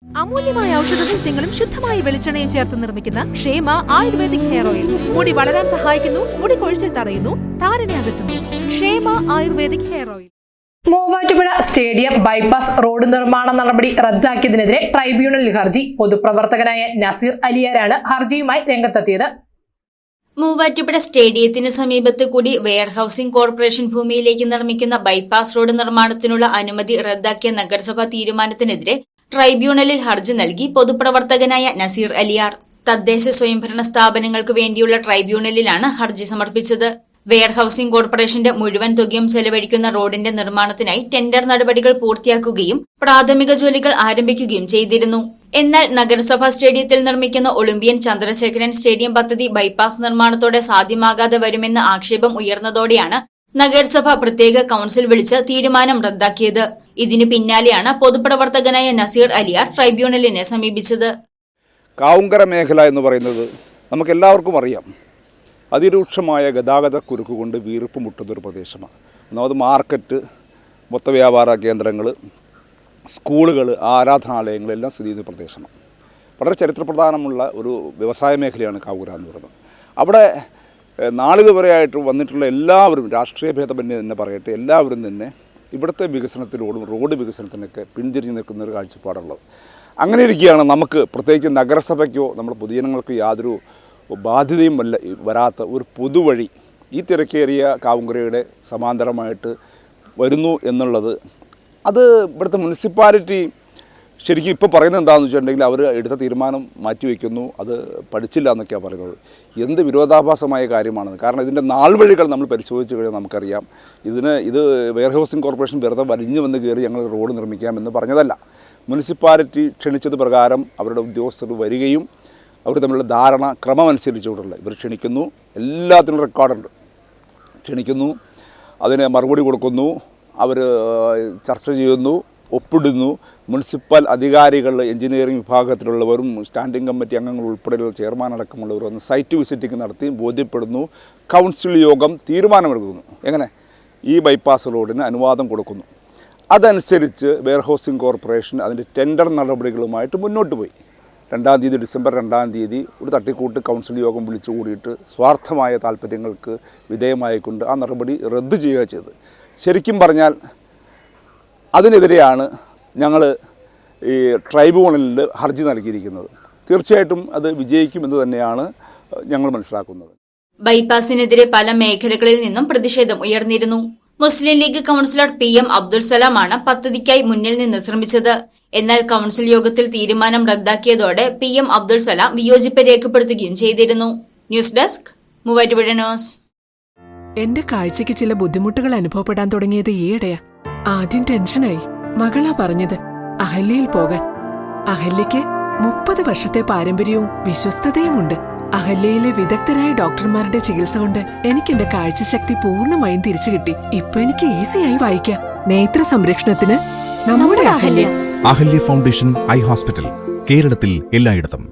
അമൂല്യമായ ഔഷധ സസ്യങ്ങളും ശുദ്ധമായ വെളിച്ചെണ്ണയും ചേർത്ത് നിർമ്മിക്കുന്ന ക്ഷേമ ആയുർവേദിക് ഹെയർ ഓയിൽ മുടി വളരാൻ സഹായിക്കുന്നു, മുടി കൊഴിച്ചിൽ തടയുന്നു, താരനെ അകറ്റുന്നു. ക്ഷേമ ayurvedic hair oil. Muvattupuzha stadium bypass road നിർമ്മാണ നടപടി റദ്ദാക്കിയതിനെതിരെ ട്രൈബ്യൂണലിൽ ഹർജി. പൊതുപ്രവർത്തകനായ നസീർ അലിയാരാണ് ഹർജിയുമായി രംഗത്തെത്തിയത്. മൂവാറ്റുപുഴ സ്റ്റേഡിയത്തിന് സമീപത്ത് കൂടി വെയർ ഹൌസിംഗ് കോർപ്പറേഷൻ ഭൂമിയിലേക്ക് നിർമ്മിക്കുന്ന ബൈപ്പാസ് റോഡ് നിർമ്മാണത്തിനുള്ള അനുമതി റദ്ദാക്കിയ നഗരസഭാ തീരുമാനത്തിനെതിരെ ട്രൈബ്യൂണലിൽ ഹർജി നൽകി പൊതുപ്രവർത്തകനായ നസീർ അലിയാർ. തദ്ദേശ സ്വയംഭരണ സ്ഥാപനങ്ങൾക്ക് വേണ്ടിയുള്ള ട്രൈബ്യൂണലിലാണ് ഹർജി സമർപ്പിച്ചത്. വെയർ ഹൌസിംഗ് കോർപ്പറേഷന്റെ മുഴുവൻ തുകയും ചെലവഴിക്കുന്ന റോഡിന്റെ നിർമ്മാണത്തിനായി ടെൻഡർ നടപടികൾ പൂർത്തിയാക്കുകയും പ്രാഥമിക ജോലികൾ ആരംഭിക്കുകയും ചെയ്തിരുന്നു. എന്നാൽ നഗരസഭാ സ്റ്റേഡിയത്തിൽ നിർമ്മിക്കുന്ന ഒളിമ്പ്യൻ ചന്ദ്രശേഖരൻ സ്റ്റേഡിയം പദ്ധതി ബൈപ്പാസ് നിർമ്മാണത്തോടെ സാധ്യമാകാതെ വരുമെന്ന ആക്ഷേപം ഉയർന്നതോടെയാണ് നഗരസഭ പ്രത്യേക കൌൺസിൽ വിളിച്ച് തീരുമാനം റദ്ദാക്കിയത്. ഇതിനു പിന്നാലെയാണ് പൊതുപ്രവർത്തകനായ നസീർ അലിയാർ ട്രൈബ്യൂണലിനെ സമീപിച്ചത്. കാവുങ്കര മേഖല എന്ന് പറയുന്നത് നമുക്കെല്ലാവർക്കും അറിയാം. അതിരൂക്ഷമായ ഗതാഗത കുരുക്ക് കൊണ്ട് വീർപ്പ് മുട്ടുന്നൊരു പ്രദേശമാണ്. ഒന്നാമത് മാർക്കറ്റ്, മൊത്ത വ്യാപാര കേന്ദ്രങ്ങൾ, സ്കൂളുകൾ, ആരാധനാലയങ്ങളെല്ലാം സ്ഥിതി ചെയ്യുന്ന പ്രദേശമാണ്. വളരെ ചരിത്രപ്രധാനമുള്ള ഒരു വ്യവസായ മേഖലയാണ് കാവുങ്കര എന്ന് പറയുന്നത്. അവിടെ നാളിതുവരെയായിട്ട് വന്നിട്ടുള്ള എല്ലാവരും, രാഷ്ട്രീയ ഭേദമന്യേ തന്നെ പറയട്ടെ, എല്ലാവരും തന്നെ ഇവിടുത്തെ വികസനത്തിനോടും റോഡ് വികസനത്തിനൊക്കെ പിന്തിരിഞ്ഞ് നിൽക്കുന്നൊരു കാഴ്ചപ്പാടുള്ളത്. അങ്ങനെ ഇരിക്കുകയാണ് നമുക്ക് പ്രത്യേകിച്ച് നഗരസഭയ്ക്കോ നമ്മുടെ പൊതുജനങ്ങൾക്കോ യാതൊരു ബാധ്യതയും വരാത്ത ഒരു പൊതുവഴി ഈ തിരക്കേറിയ കാവുങ്കരയുടെ സമാന്തരമായിട്ട് വരുന്നു എന്നുള്ളത്. അത് ഇവിടുത്തെ മുനിസിപ്പാലിറ്റി ശരിക്കും ഇപ്പോൾ പറയുന്നത് എന്താണെന്ന് വെച്ചിട്ടുണ്ടെങ്കിൽ അവർ എടുത്ത തീരുമാനം മാറ്റിവെക്കുന്നു, അത് പഠിച്ചില്ല എന്നൊക്കെയാണ് പറയുന്നത്. എന്ത് വിരോധാഭാസമായ കാര്യമാണെന്ന്. കാരണം ഇതിൻ്റെ നാൾവഴികൾ നമ്മൾ പരിശോധിച്ച് കഴിഞ്ഞാൽ നമുക്കറിയാം. ഇത് വെയർ ഹൗസിംഗ് കോർപ്പറേഷൻ വെറുതെ വലിഞ്ഞു വന്ന് കയറി ഞങ്ങൾ റോഡ് നിർമ്മിക്കാമെന്ന് പറഞ്ഞതല്ല. മുനിസിപ്പാലിറ്റി ക്ഷണിച്ചത് പ്രകാരം അവരുടെ ഉദ്യോഗസ്ഥർ വരികയും അവർ തമ്മിലുള്ള ധാരണ ക്രമമനുസരിച്ചുകൊണ്ടുള്ള ഇവർ ക്ഷണിക്കുന്നു, എല്ലാത്തിനും റെക്കോർഡുണ്ട്. ക്ഷണിക്കുന്നു, അതിന് മറുപടി കൊടുക്കുന്നു, അവർ ചർച്ച ചെയ്യുന്നു, ഒപ്പിടുന്നു. മുനിസിപ്പൽ അധികാരികൾ, എഞ്ചിനീയറിംഗ് വിഭാഗത്തിലുള്ളവരും സ്റ്റാൻഡിംഗ് കമ്മിറ്റി അംഗങ്ങൾ ഉൾപ്പെടെയുള്ള ചെയർമാൻ അടക്കമുള്ളവർ വന്ന് സൈറ്റ് വിസിറ്റിംഗ് നടത്തി ബോധ്യപ്പെടുന്നു. കൗൺസിൽ യോഗം തീരുമാനമെടുക്കുന്നു. എങ്ങനെ? ഈ ബൈപ്പാസ് റോഡിന് അനുവാദം കൊടുക്കുന്നു. അതനുസരിച്ച് വെയർ ഹൗസിംഗ് കോർപ്പറേഷൻ അതിൻ്റെ ടെൻഡർ നടപടികളുമായിട്ട് മുന്നോട്ട് പോയി. ഡിസംബർ 2 ഒരു തട്ടിക്കൂട്ട് കൗൺസിൽ യോഗം വിളിച്ചു കൂടിയിട്ട് സ്വാർത്ഥമായ താല്പര്യങ്ങൾക്ക് വിധേയമായിക്കൊണ്ട് ആ നടപടി റദ്ദ് ചെയ്യുക ചെയ്തത്. ശരിക്കും പറഞ്ഞാൽ അതിനെതിരെയാണ് ഞങ്ങൾ ഈ ട്രൈബ്യൂണലിൽ ഹർജി നൽകിയിരിക്കുന്നത്. തീർച്ചയായിട്ടും അത് വിജയിക്കുമെന്ന് തന്നെയാണ് ഞങ്ങൾ മനസ്സിലാക്കുന്നത്. ബൈപ്പാസിനെതിരെ പല മേഖലകളിൽ നിന്നും പ്രതിഷേധം ഉയർന്നിരുന്നു. മുസ്ലിം ലീഗ് കൌൺസിലർ PM അബ്ദുൾ സലാമാണ് പദ്ധതിക്കായി മുന്നിൽ നിന്ന് ശ്രമിച്ചത്. എന്നാൽ കൌൺസിൽ യോഗത്തിൽ തീരുമാനം റദ്ദാക്കിയതോടെ PM അബ്ദുൾ സലാം വിയോജിപ്പ് രേഖപ്പെടുത്തുകയും ചെയ്തിരുന്നു. News desk, Muvattupuzha news. എന്റെ കാഴ്ചയ്ക്ക് ചില ബുദ്ധിമുട്ടുകൾ അനുഭവപ്പെടാൻ തുടങ്ങിയത് ഈയിടെയാ. ആദ്യം ടെൻഷനായി. മകളാ പറഞ്ഞത് അഹല്യയിൽ പോകാൻ. അഹല്യയ്ക്ക് 30 വർഷത്തെ പാരമ്പര്യവും വിശ്വസ്തതയുമുണ്ട്. അഹല്യയിലെ വിദഗ്ധരായ ഡോക്ടർമാരുടെ ചികിത്സ കൊണ്ട് എനിക്ക് എന്റെ കാഴ്ചശക്തി പൂർണ്ണമായും തിരിച്ചു കിട്ടി. ഇപ്പൊ എനിക്ക് ഈസിയായി വായിക്കാം. നേത്ര സംരക്ഷണത്തിന് നമ്മുടെ Ahalya. Ahalya foundation eye hospital, കേരളത്തിൽ എല്ലായിടത്തും.